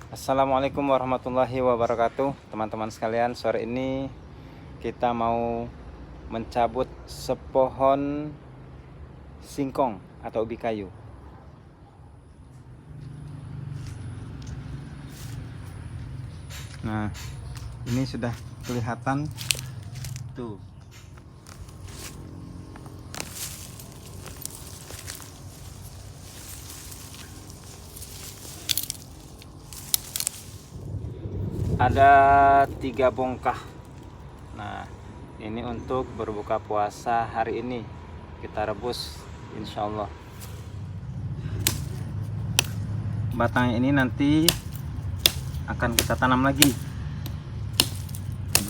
Assalamualaikum warahmatullahi wabarakatuh. Teman-teman sekalian, sore ini kita mau mencabut sepohon singkong atau ubi kayu. Nah, ini sudah kelihatan tuh. Ada 3 bongkah. Nah, ini untuk berbuka puasa hari ini. Kita rebus insya Allah. Batang ini nanti akan kita tanam lagi.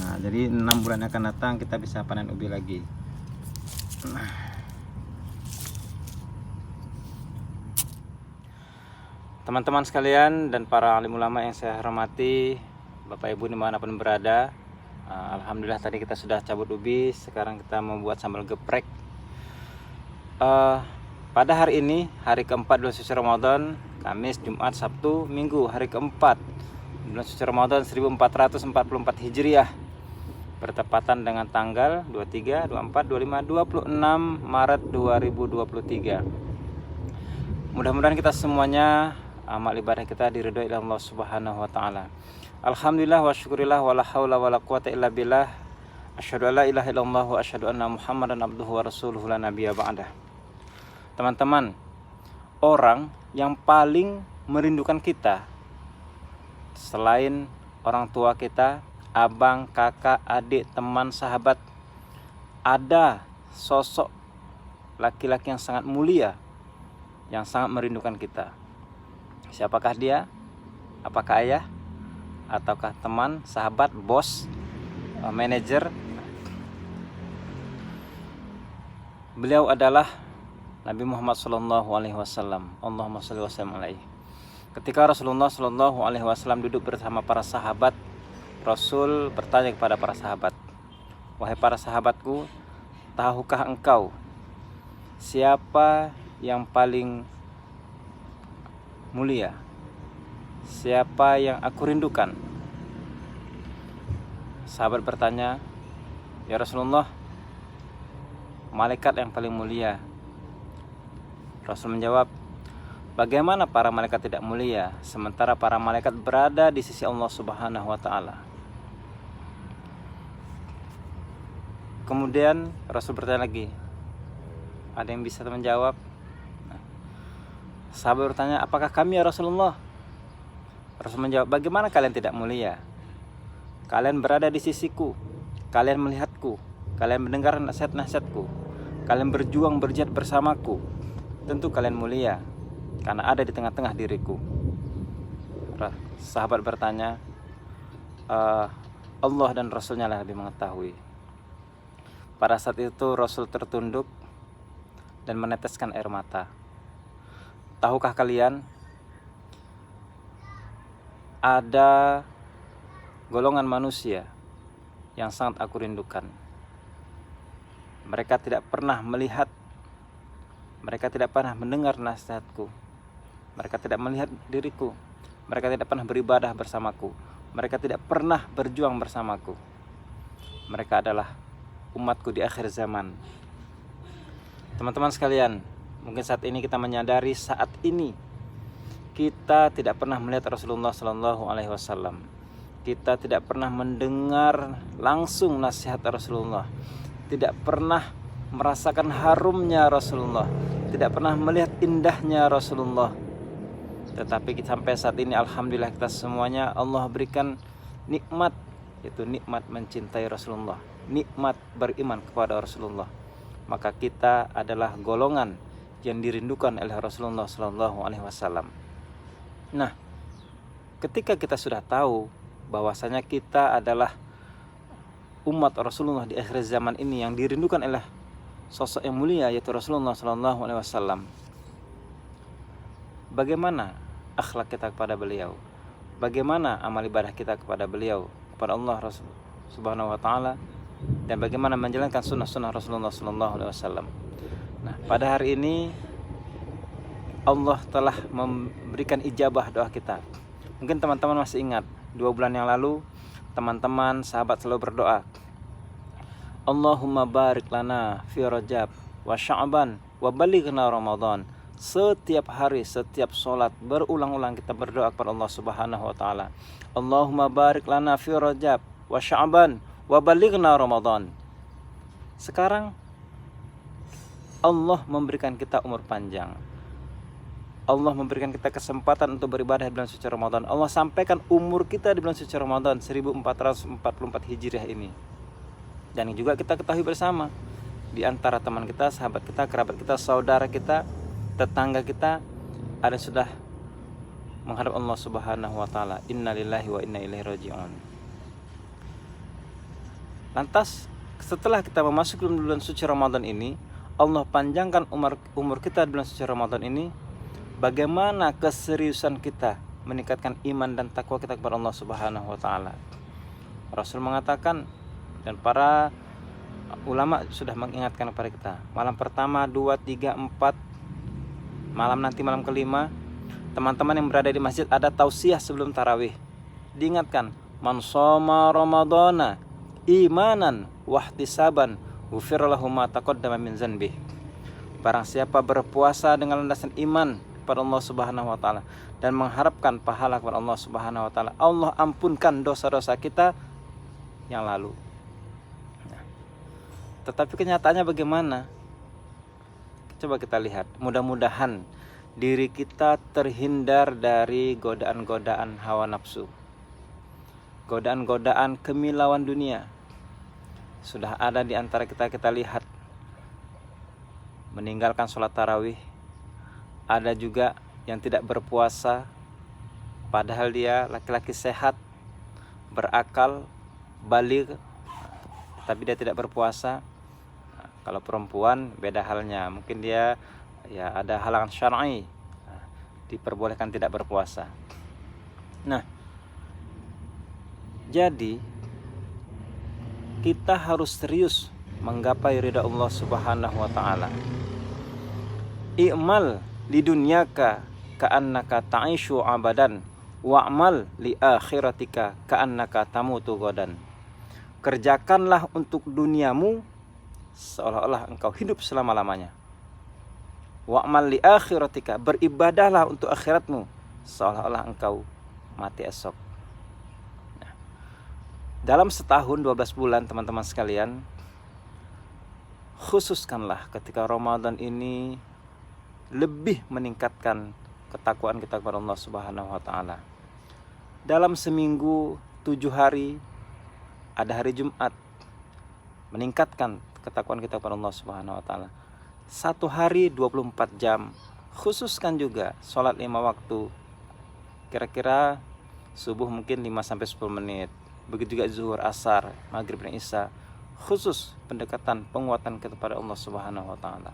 Nah, jadi 6 bulan akan datang kita bisa panen ubi lagi. Teman-teman sekalian dan para alim ulama yang saya hormati, Bapak Ibu dimanapun berada, alhamdulillah tadi kita sudah cabut ubi. Sekarang kita membuat sambal geprek. Pada hari ini, hari keempat bulan suci Ramadan, Kamis, Jumat, Sabtu, Minggu, hari keempat bulan suci Ramadan 1444 Hijriah, bertepatan dengan tanggal 23, 24, 25, 26 Maret 2023. Mudah-mudahan kita semuanya amal ibadah kita diridhoi oleh Allah Subhanahu wa taala. Alhamdulillah wa syukurillah wa la haula wa la quwata illa billah. Asyhadu an la ilaha illallah wa asyhadu anna Muhammadan abduhu wa rasuluhu la nabiyya ba'dah. Teman-teman, orang yang paling merindukan kita selain orang tua kita, abang, kakak, adik, teman, sahabat, ada sosok laki-laki yang sangat mulia yang sangat merindukan kita. Siapakah dia? Apakah ayah? Ataukah teman, sahabat, bos, manajer? Beliau adalah Nabi Muhammad SAW. Allahumma shalli wa sallim alaihi. Ketika Rasulullah SAW duduk bersama para sahabat, Rasul bertanya kepada para sahabat, "Wahai para sahabatku, tahukah engkau siapa yang paling mulia? Siapa yang aku rindukan?" Sahabat bertanya, "Ya Rasulullah, malaikat yang paling mulia." Rasul menjawab, "Bagaimana para malaikat tidak mulia sementara para malaikat berada di sisi Allah Subhanahu wa taala?" Kemudian Rasul bertanya lagi, "Ada yang bisa menjawab?" Sahabat bertanya, "Apakah kami ya Rasulullah?" Rasul menjawab, "Bagaimana kalian tidak mulia? Kalian berada di sisiku, kalian melihatku, kalian mendengar nasihat-nasihatku, kalian berjuang berjihad bersamaku. Tentu kalian mulia karena ada di tengah-tengah diriku." Sahabat bertanya, "Allah dan Rasulnya lah lebih mengetahui." Pada saat itu Rasul tertunduk dan meneteskan air mata. Tahukah kalian, ada golongan manusia yang sangat aku rindukan. Mereka tidak pernah melihat, mereka tidak pernah mendengar nasihatku, mereka tidak melihat diriku, mereka tidak pernah beribadah bersamaku, mereka tidak pernah berjuang bersamaku. Mereka adalah umatku di akhir zaman. Teman-teman sekalian, mungkin saat ini kita menyadari saat ini kita tidak pernah melihat Rasulullah SAW. Kita tidak pernah mendengar langsung nasihat Rasulullah, tidak pernah merasakan harumnya Rasulullah, tidak pernah melihat indahnya Rasulullah. Tetapi sampai saat ini alhamdulillah kita semuanya Allah berikan nikmat, yaitu nikmat mencintai Rasulullah, nikmat beriman kepada Rasulullah. Maka kita adalah golongan yang dirindukan oleh Rasulullah SAW. Nah, ketika kita sudah tahu bahwasanya kita adalah umat Rasulullah di akhir zaman ini yang dirindukan oleh sosok yang mulia yaitu Rasulullah SAW, bagaimana akhlak kita kepada beliau? Bagaimana amal ibadah kita kepada beliau, kepada Allah Subhanahu wa taala, dan bagaimana menjalankan sunnah-sunnah Rasulullah SAW? Nah, pada hari ini Allah telah memberikan ijabah doa kita. Mungkin teman-teman masih ingat 2 bulan yang lalu teman-teman sahabat selalu berdoa, Allahumma barik lana fi Rajab wa Sya'ban wa balighna Ramadan. Setiap hari, setiap sholat berulang-ulang kita berdoa kepada Allah Subhanahu wa taala. Allahumma barik lana fi Rajab wa Sya'ban wa balighna Ramadan. Sekarang Allah memberikan kita umur panjang. Allah memberikan kita kesempatan untuk beribadah di bulan suci Ramadan. Allah sampaikan umur kita di bulan suci Ramadan 1444 Hijriah ini. Dan juga kita ketahui bersama, di antara teman kita, sahabat kita, kerabat kita, saudara kita, tetangga kita, ada yang sudah menghadap Allah Subhanahu wa taala. Innalillahi wa inna ilaihi raji'un. Lantas setelah kita memasuki bulan suci Ramadan ini, Allah panjangkan umur kita di bulan suci Ramadan ini. Bagaimana keseriusan kita meningkatkan iman dan takwa kita kepada Allah Subhanahu wa taala. Rasul mengatakan, dan para ulama sudah mengingatkan kepada kita, malam pertama, 2, 3, 4, malam nanti malam kelima, teman-teman yang berada di masjid ada tausiah sebelum tarawih. Diingatkan, man shoma ramadhana imanan wahtisaban ghufira lahu ma taqaddama min dzanbih. Barang siapa berpuasa dengan landasan iman kepada Allah Subhanahu wa taala dan mengharapkan pahala kepada Allah Subhanahu wa taala, Allah ampunkan dosa-dosa kita yang lalu. Tetapi kenyataannya bagaimana? Coba kita lihat. Mudah-mudahan diri kita terhindar dari godaan-godaan hawa nafsu, godaan-godaan kemilauan dunia. Sudah ada di antara kita lihat meninggalkan sholat tarawih. Ada juga yang tidak berpuasa, padahal dia laki-laki sehat, berakal, baligh, tapi dia tidak berpuasa. Kalau perempuan beda halnya, mungkin dia ya ada halangan syar'i, diperbolehkan tidak berpuasa. Nah, jadi kita harus serius menggapai ridha Allah Subhanahu wa taala. I'mal li dunyaka ka'annaka ta'ishu abadan wa'mal li akhiratika ka'annaka tamutu godan. Kerjakanlah untuk duniamu seolah-olah engkau hidup selama-lamanya. Wa'mal li akhiratika, beribadahlah untuk akhiratmu seolah-olah engkau mati esok. Nah, dalam setahun 12 bulan teman-teman sekalian, khususkanlah ketika Ramadan ini lebih meningkatkan ketakwaan kita kepada Allah Subhanahu wa taala. Dalam seminggu 7 hari ada hari Jumat, meningkatkan ketakwaan kita kepada Allah Subhanahu wa taala. 1 hari 24 jam, khususkan juga sholat 5 waktu. Kira-kira subuh mungkin 5 sampai 10 menit. Begitu juga zuhur, asar, maghrib dan isya. Khusus pendekatan penguatan kita kepada Allah Subhanahu wa taala.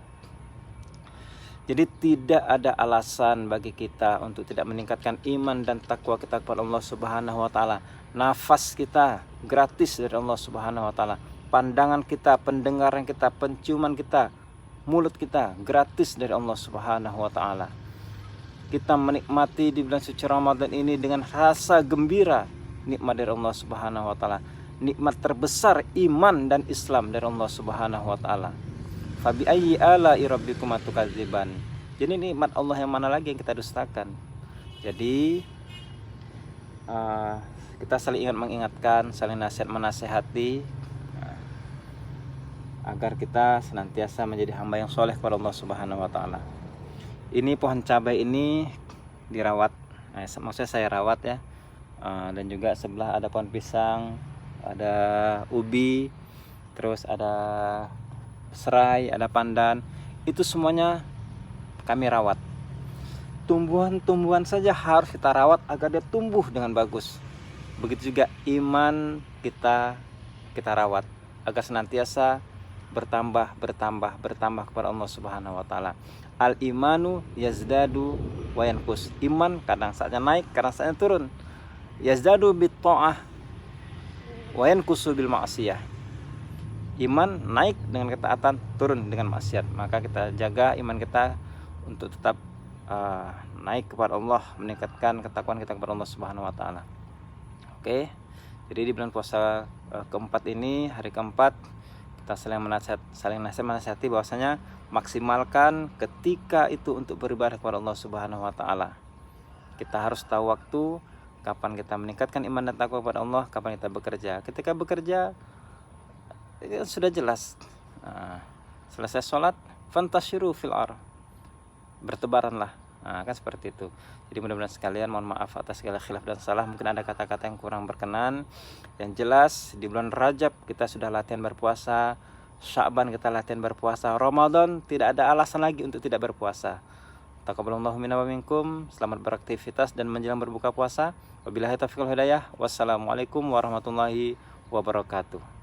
Jadi tidak ada alasan bagi kita untuk tidak meningkatkan iman dan takwa kita kepada Allah Subhanahu wa taala. Nafas kita gratis dari Allah Subhanahu wa taala. Pandangan kita, pendengaran kita, penciuman kita, mulut kita gratis dari Allah Subhanahu wa taala. Kita menikmati di bulan suci Ramadan ini dengan rasa gembira, nikmat dari Allah Subhanahu wa taala. Nikmat terbesar iman dan Islam dari Allah Subhanahu wa taala. Fabi ayyi ala'i rabbikuma tukadziban. Jadi nikmat Allah yang mana lagi yang kita dustakan? Jadi kita saling ingat mengingatkan, saling nasihat menasehati, agar kita senantiasa menjadi hamba yang soleh kepada Allah Subhanahu wa taala. Ini pohon cabai ini dirawat. Maksudnya saya rawat ya. Dan juga sebelah ada pohon pisang, ada ubi, terus ada serai, ada pandan. Itu semuanya kami rawat. Tumbuhan-tumbuhan saja harus kita rawat agar dia tumbuh dengan bagus. Begitu juga iman kita rawat agar senantiasa bertambah kepada Allah Subhanahu wa taala. Al imanu yazdadu wa yanqus. Iman kadang saatnya naik, kadang saatnya turun. Yazdadu bit ta'ah wa yanqusu bil ma'siyah. Iman naik dengan ketaatan, turun dengan maksiat. Maka kita jaga iman kita untuk tetap naik kepada Allah, meningkatkan ketakwaan kita kepada Allah Subhanahu wa taala. Oke. Jadi di bulan puasa keempat ini, hari keempat, kita saling menasihati bahwasanya maksimalkan ketika itu untuk beribadah kepada Allah Subhanahu wa taala. Kita harus tahu waktu kapan kita meningkatkan iman dan takwa kepada Allah, kapan kita bekerja. Ketika bekerja sudah jelas. Selesai sholat, fantashiru fil ar, bertebaranlah. Kan seperti itu. Jadi mudah-mudahan sekalian, mohon maaf atas segala khilaf dan salah, mungkin ada kata-kata yang kurang berkenan. Yang jelas di bulan Rajab kita sudah latihan berpuasa, Sya'ban kita latihan berpuasa, Ramadan tidak ada alasan lagi untuk tidak berpuasa. Taqabbalallahu minna wa minkum. Selamat beraktivitas dan menjelang berbuka puasa. Wabillahi taufiq wal hidayah. Wassalamualaikum warahmatullahi wabarakatuh.